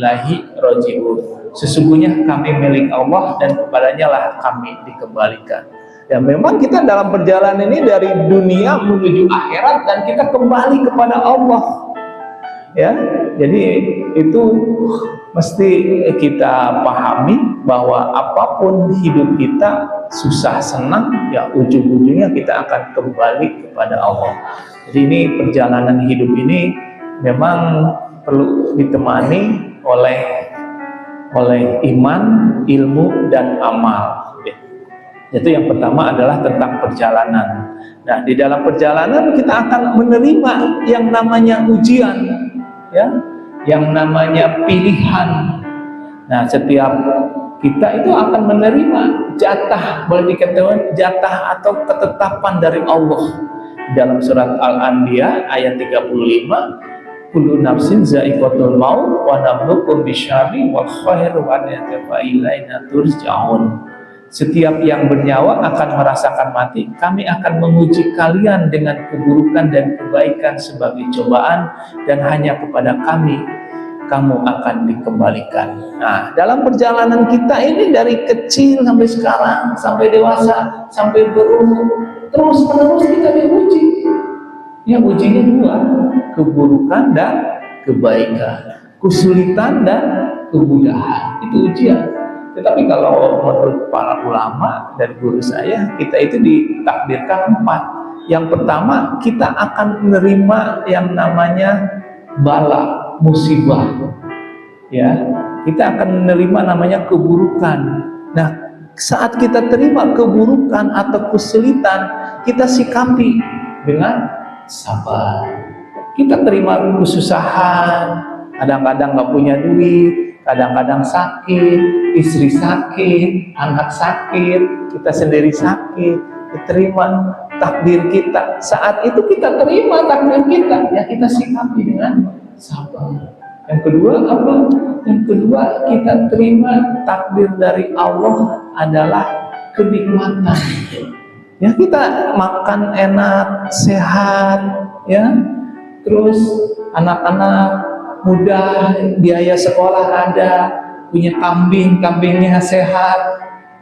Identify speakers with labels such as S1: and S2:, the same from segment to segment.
S1: ilaihi raji'un. Sesungguhnya kami milik Allah dan kepadanya lah kami dikembalikan. Ya, memang kita dalam perjalanan ini dari dunia menuju akhirat dan kita kembali kepada Allah. Ya, jadi itu mesti kita pahami bahwa apapun hidup kita, susah senang, ya ujung-ujungnya kita akan kembali kepada Allah. Jadi ini perjalanan hidup ini memang perlu ditemani oleh iman, ilmu, dan amal. Itu yang pertama adalah tentang perjalanan. Nah, di dalam perjalanan kita akan menerima yang namanya ujian, ya, yang namanya pilihan. Nah, setiap kita itu akan menerima jatah, boleh dikatakan jatah atau ketetapan dari Allah. Dalam surat Al-Anbiya ayat 35, kullu nafsin za'iqatul maut wa nabluukum bisyarri wal khairi wa ilaina turja'un. Setiap yang bernyawa akan merasakan mati. Kami akan menguji kalian dengan keburukan dan kebaikan sebagai cobaan, dan hanya kepada kami kamu akan dikembalikan. Nah, dalam perjalanan kita ini dari kecil sampai sekarang, sampai dewasa, sampai berumur, terus menerus kita diuji. Ya, ujinya dua, keburukan dan kebaikan, kesulitan dan kemudahan. Itu ujian. Tetapi kalau menurut para ulama dan guru saya, kita itu ditakdirkan 4. Yang pertama, kita akan menerima yang namanya bala, musibah. Ya, kita akan menerima namanya keburukan. Nah, saat kita terima keburukan atau kesulitan, kita sikapi dengan sabar. Kita terima kesusahan, kadang-kadang nggak punya duit, kadang-kadang sakit, istri sakit, anak sakit, kita sendiri sakit, diterima takdir kita. Saat itu kita terima takdir kita, ya kita sikapi dengan sabar. Yang kedua apa? Yang kedua, kita terima takdir dari Allah adalah kenikmatan. Ya, kita makan enak, sehat, ya. Terus anak-anak mudah, biaya sekolah ada, punya kambingnya sehat,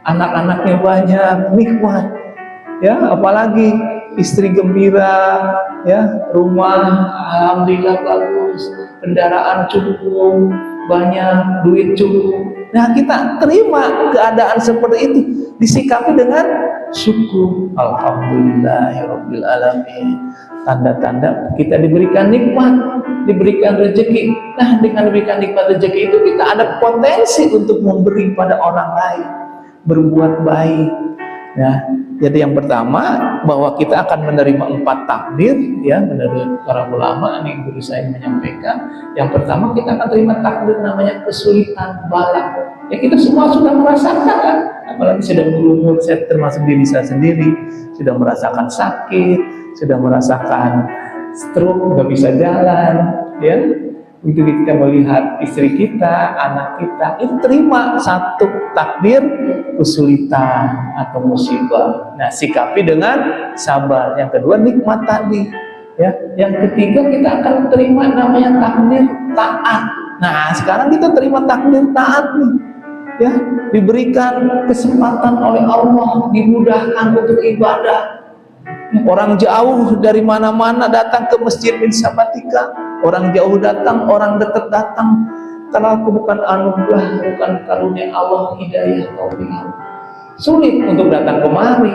S1: anak-anaknya banyak, nikmat. Ya, apalagi istri gembira, ya, rumah alhamdulillah bagus, kendaraan cukup, banyak, duit cukup. Nah, kita terima keadaan seperti itu, disikapi dengan syukur. Alhamdulillahirabbil alamin. Tanda-tanda kita diberikan nikmat, diberikan rezeki. Nah, dengan diberikan nikmat rezeki itu kita ada potensi untuk memberi pada orang lain, berbuat baik. Ya, jadi yang pertama bahwa kita akan menerima 4 takdir, ya, menurut para ulama ini guru saya menyampaikan. Yang pertama, kita akan terima takdir namanya kesulitan, bala. Ya, kita semua sudah merasakan, kan? Apalagi sudah berumur, saya termasuk diri saya sendiri sudah merasakan sakit, sudah merasakan stroke, nggak bisa jalan, ya. Begitu kita melihat istri kita, anak kita, itu terima satu takdir kesulitan atau musibah. Nah, sikapi dengan sabar. Yang kedua, nikmat tadi. Ya, yang ketiga, kita akan terima namanya takdir taat. Nah, sekarang kita terima takdir taat nih. Ya, diberikan kesempatan oleh Allah, dimudahkan untuk ibadah. Orang jauh dari mana-mana datang ke Masjid Bin Sabatika. Orang jauh datang, orang dekat datang. Karena aku bukan anugerah, bukan karunia Allah, hidayah, taufik. Sulit untuk datang kemari,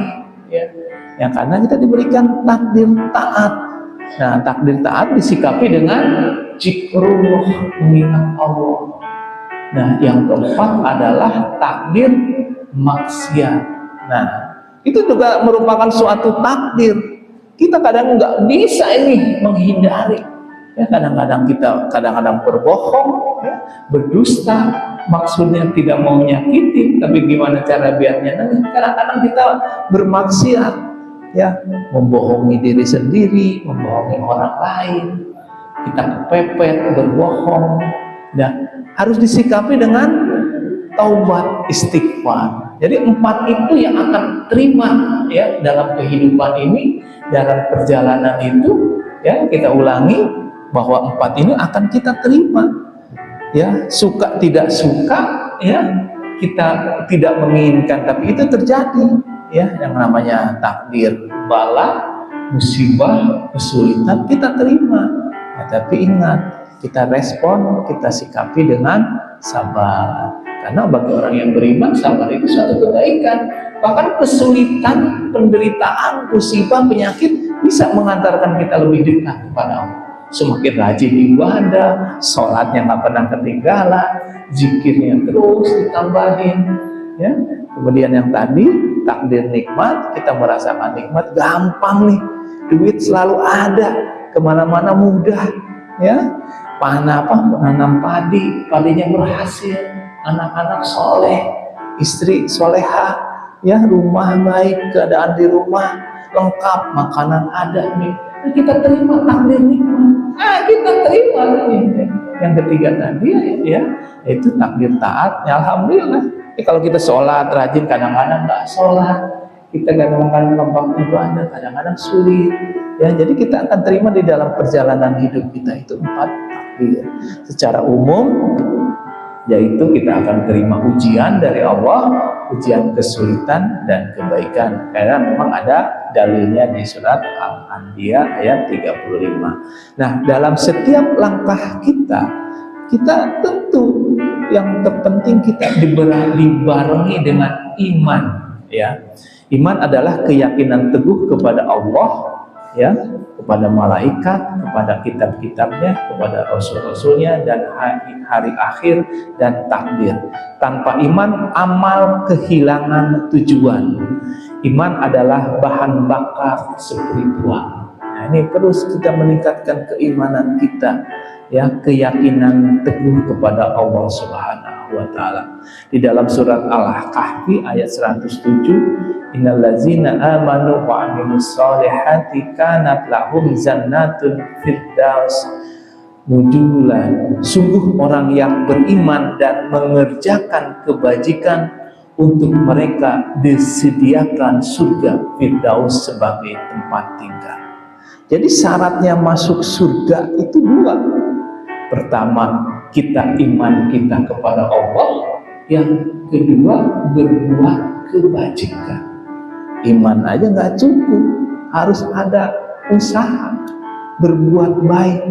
S1: ya. Ya, karena kita diberikan takdir taat. Nah, takdir taat disikapi dengan zikrullah, mengingat Allah. Nah, yang keempat adalah takdir maksiat. Nah, itu juga merupakan suatu takdir. Kita kadang nggak bisa ini menghindari. Ya, kadang-kadang berbohong, ya, berdusta, maksudnya tidak mau menyakiti, tapi gimana cara biarnya? Kadang-kadang kita bermaksiat, ya, membohongi diri sendiri, membohongi orang lain, kita kepepet, berbohong. Nah, harus disikapi dengan taubat, istighfar. Jadi 4 itu yang akan terima, ya, dalam kehidupan ini, dalam perjalanan itu, ya, kita ulangi bahwa 4 ini akan kita terima. ya, suka tidak suka, ya, kita tidak menginginkan tapi itu terjadi, ya, yang namanya takdir, bala, musibah, kesulitan kita terima, ya, tapi ingat, kita respon, kita sikapi dengan sabar, karena bagi orang yang beriman sabar itu suatu kebaikan. Bahkan kesulitan, penderitaan, musibah, penyakit bisa mengantarkan kita lebih dekat kepada Allah. Semakin rajin ibadah, sholatnya nggak pernah ketinggalan, zikirnya terus ditambahin, ya. Kemudian yang tadi takdir nikmat, kita merasakan nikmat gampang nih, duit selalu ada, kemana-mana mudah, ya. Menanam padi, padinya berhasil, anak-anak soleh, istri soleha, ya, rumah baik, keadaan di rumah lengkap, makanan ada nih. Kita terima takdir nikmat, kita terima nih. Yang ketiga tadi, ya, itu takdir taat, ya, alhamdulillah. Kalau kita sholat rajin, kadang-kadang nggak sholat, kita kadang-kadang gampang ibadah, kadang-kadang sulit, ya. Jadi kita akan terima di dalam perjalanan hidup kita itu 4 takdir. Secara umum, yaitu kita akan terima ujian dari Allah, ujian kesulitan dan kebaikan, karena memang ada dalilnya di surat Al-Anbiya ayat 35. Nah, dalam setiap langkah kita tentu yang terpenting kita dibarengi dengan iman, ya. Iman adalah keyakinan teguh kepada Allah, ya, kepada malaikat, kepada kitab-kitabnya, kepada rasul-rasulnya, dan hari akhir dan takdir. Tanpa iman, amal kehilangan tujuan. Iman adalah bahan bakar spiritual. Nah, ini terus kita meningkatkan keimanan kita, ya, keyakinan teguh kepada Allah Subhanahu wa Ta'ala. Di dalam surat Al-Kahfi ayat 107, innal ladzina amanu wa amilus solihati kanat lahum jannatul firdaus nujulan. Sungguh orang yang beriman dan mengerjakan kebajikan, untuk mereka disediakan surga firdaus sebagai tempat tinggal. Jadi syaratnya masuk surga itu 2. Pertama, kita iman kita kepada Allah. Yang kedua, berbuat kebajikan. Iman aja nggak cukup, harus ada usaha, berbuat baik.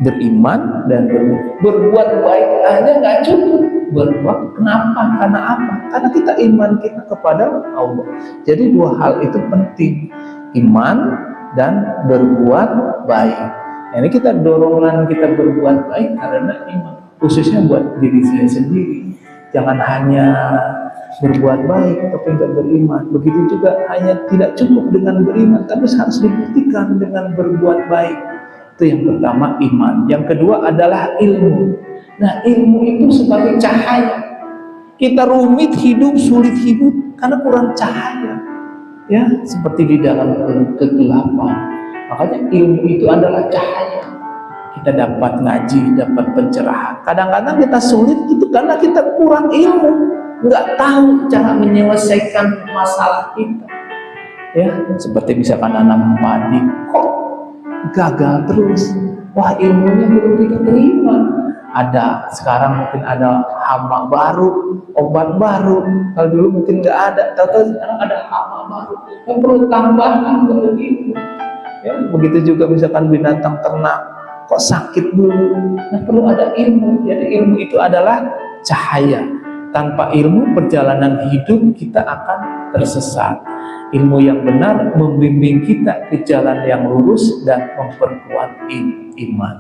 S1: Beriman dan berbuat baik aja nggak cukup, berbuat. Kenapa? Karena apa? Karena kita iman kita kepada Allah. Jadi 2 hal itu penting, iman dan berbuat baik. Ini kita dorongan kita berbuat baik karena iman, khususnya buat diri saya sendiri. Jangan hanya berbuat baik tapi tidak beriman. Begitu juga hanya tidak cukup dengan beriman, tapi harus dibuktikan dengan berbuat baik. Itu yang pertama, iman. Yang kedua adalah ilmu. Nah, ilmu itu sebagai cahaya. Kita rumit hidup, sulit hidup karena kurang cahaya, ya, seperti di dalam kegelapan. Makanya ilmu itu adalah cahaya. Kita dapat ngaji, dapat pencerahan. Kadang-kadang kita sulit gitu karena kita kurang ilmu, nggak tahu cara menyelesaikan masalah kita, ya. Seperti misalkan nanam padi, kok gagal terus, wah, ilmunya belum kita terima. Ada sekarang mungkin ada hama baru, obat baru. Kalau dulu mungkin nggak ada, tahu-tahu sekarang ada hama baru. Yang perlu tambahan begitu. Ya, begitu juga misalkan binatang ternak, kok sakit dulu. Nah, perlu ada ilmu. Jadi ilmu itu adalah cahaya. Tanpa ilmu, perjalanan hidup kita akan tersesat. Ilmu yang benar membimbing kita ke jalan yang lurus dan memperkuat iman.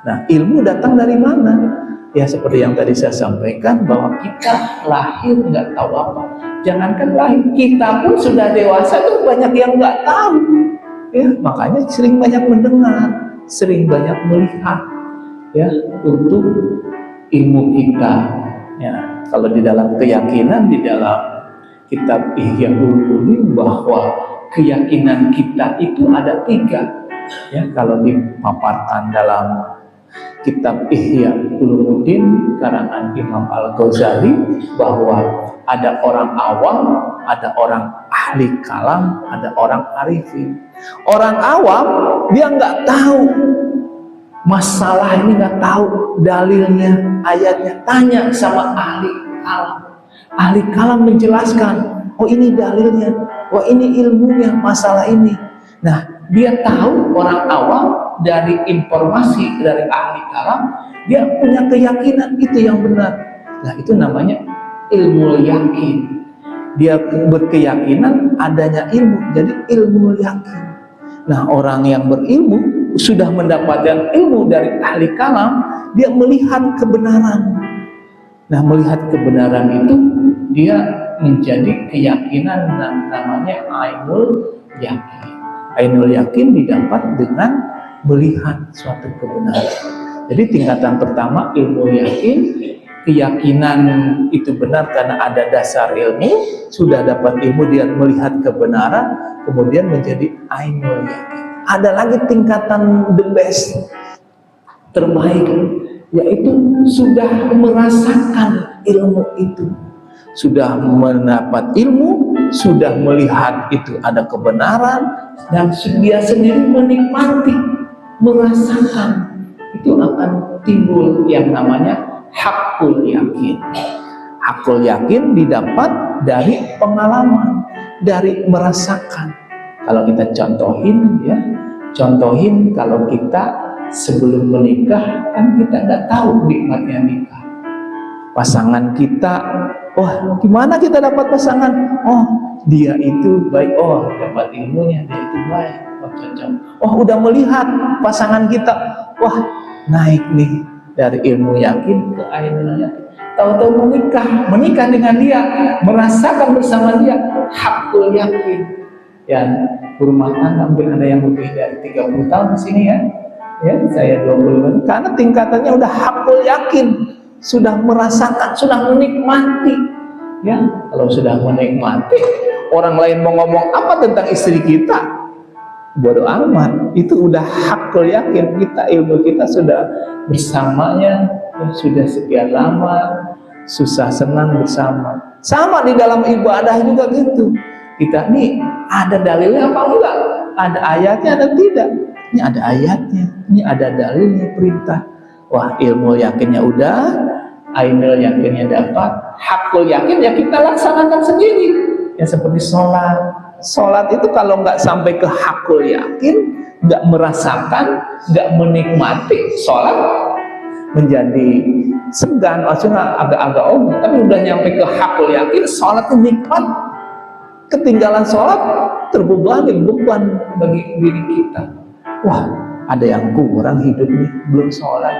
S1: Nah, ilmu datang dari mana? Ya, seperti yang tadi saya sampaikan, bahwa kita lahir nggak tahu apa. Jangankan lahir, kita pun sudah dewasa tuh banyak yang nggak tahu. Ya, makanya sering banyak mendengar, sering banyak melihat, ya, untuk ilmu kita. Ya, kalau di dalam keyakinan, di dalam kitab Ihya Ulumuddin, bahwa keyakinan kita itu ada 3. Ya, kalau dipaparkan dalam kitab Ihya Ulumuddin karangan Imam Al-Ghazali, bahwa ada orang awam, ada orang ahli kalam, ada orang arifin. Orang awam dia nggak tahu masalah ini, nggak tahu dalilnya, ayatnya, tanya sama ahli kalam. Ahli kalam menjelaskan, oh ini dalilnya, oh ini ilmunya masalah ini. Nah, dia tahu, orang awam dari informasi dari ahli kalam, dia punya keyakinan itu yang benar. Nah, itu namanya ilmu yakin. Dia berkeyakinan adanya ilmu, jadi ilmu yakin. Nah, orang yang berilmu sudah mendapatkan ilmu dari ahli kalam, dia melihat kebenaran. Nah, melihat kebenaran itu dia menjadi keyakinan namanya ainul yakin. Ainul yakin didapat dengan melihat suatu kebenaran. Jadi tingkatan pertama ilmu yakin, keyakinan itu benar karena ada dasar ilmu, sudah dapat ilmu dia melihat kebenaran, kemudian menjadi ainul yakin. Ada lagi tingkatan the best, terbaik, yaitu sudah merasakan ilmu itu, sudah mendapat ilmu, sudah melihat itu ada kebenaran, dan dia sendiri menikmati, merasakan, itu akan timbul yang namanya hakul yakin. Hakul yakin didapat dari pengalaman, dari merasakan. Kalau kita contohin kalau kita sebelum menikah, kan kita nggak tahu nikmatnya nikah. Pasangan kita, wah gimana kita dapat pasangan? Oh dia itu baik, oh dapat ilmunya, dia itu baik, oh cocok. Oh udah melihat pasangan kita, wah naik nih dari ilmu yakin ke ainul yakin. Tahu-tahu menikah dengan dia, merasakan bersama dia, hakul yakin. Ya, rumah tangga mungkin ada yang lebih dari 30 tahun di sini ya. Ya, saya 20 tahun. Karena tingkatannya udah hakul yakin, sudah merasakan, sudah menikmati. Ya, kalau sudah menikmati, orang lain mau ngomong apa tentang istri kita, bodo amat. Itu udah hakul yakin, kita ilmu kita sudah bersamanya, sudah sekian lama, susah senang bersama. Sama di dalam ibadah juga gitu. Kita nih ada dalilnya apa enggak? Ada ayatnya atau tidak? Ini ada ayatnya, ini ada dalilnya, perintah. Wah, ilmu yakinnya udah, ainul yakinnya dapat, hakul yakin ya kita laksanakan sendiri. Ya seperti sholat. Sholat itu kalau nggak sampai ke hakul yakin, nggak merasakan, nggak menikmati, sholat menjadi segan, maksudnya agak-agak tapi udah nyampe ke hakul yakin, sholat itu nikmat. Ketinggalan sholat terbebani beban bagi diri kita. Wah, ada yang kurang hidup nih, belum sholat.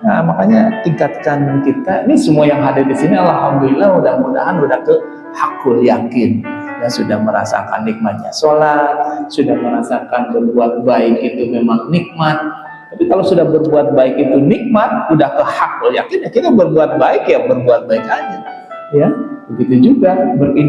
S1: Nah, makanya tingkatkan kita. Ini semua yang hadir di sini, alhamdulillah, mudah-mudahan udah ke hakul yakin. Ya sudah merasakan nikmatnya sholat, sudah merasakan berbuat baik itu memang nikmat. Tapi kalau sudah berbuat baik itu nikmat, udah ke hakul yakin, ya kita berbuat baik ya berbuat baik aja. Ya, begitu juga